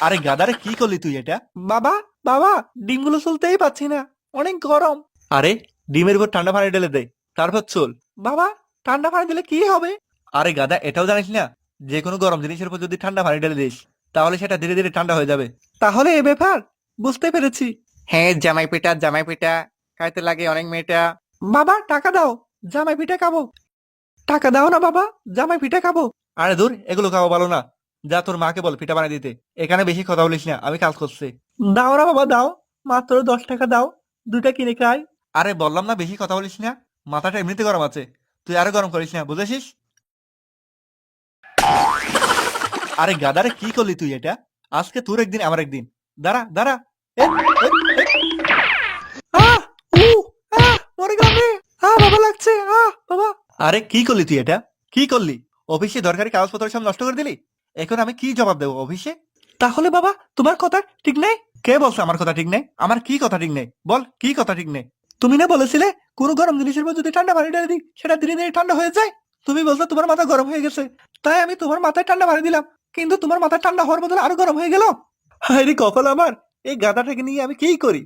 আরে গাদারে কি করলি তুই এটা? বাবা, বাবা, ডিমগুলো চলতেই পাচ্ছি না, অনেক গরম। আরে ডিমের উপর ঠান্ডা পানি ঢেলে দে, তারপর চল। বাবা, ঠান্ডা পানি দিলে কি হবে? আরে গাদা, এটাও জানিস না যে কোনো গরম জিনিসের উপর যদি ঠান্ডা পানি ঢেলে দিস তাহলে সেটা ধীরে ধীরে ঠান্ডা হয়ে যাবে। তাহলে এ ব্যাপার, বুঝতে পেরেছি। হ্যাঁ, জামাই পিঠা খাইতে লাগে অনেক মেয়েটা। বাবা টাকা দাও, জামাই পিঠা খাবো। টাকা দাও না বাবা, জামাই পিঠা খাবো। আরে দূর, এগুলো খাওয়া ভালো না। যা তোর মাকে বল পিঠা বানিয়ে দিতে। এখানে বেশি কথা বলিস না, আমি কাজ করছি। দাও না বাবা দাও, মাত্র 10 টাকা দাও, দুইটা কিনে খাই। আরে বললাম না বেশি কথা বলিস না, মাথাটা এমনিতে গরম আছে, তুই আরো গরম করিস না, বুঝেছিস? আরে গাদারে কি করলি তুই এটা? আজকে তোর একদিন আমার একদিন। দাঁড়া দাঁড়া। এ, এ, এ, আহ, উ, মরে গেলাম রে। বাবা লাগছে, বাবা। আরে কি করলি তুই এটা? কি করলি? অফিসে দরকারি কাগজপত্র সব নষ্ট করে দিলি। এখন আমি কি জবাব দেবো অফিসে? তাহলে বাবা তোমার কথা ঠিক নেই? কে বলছে আমার কথা ঠিক নেই? আমার কি কথা ঠিক নেই বল, কি কথা ঠিক নেই? তুমি না বলেছিলে কোনো গরম জিনিসের মধ্যে যদি ঠান্ডা পানি ঢেলে দিই সেটা ধীরে ধীরে ঠান্ডা হয়ে যায়? তুমি বলছো তোমার মাথা গরম হয়ে গেছে, তাই আমি তোমার মাথায় ঠান্ডা পানি দিলাম, কিন্তু তোমার মাথা ঠান্ডা হওয়ার বদলে আরো গরম হয়ে গেল। হায় রে কপাল আমার, এই গাধাটাকে নিয়ে আমি কি করি?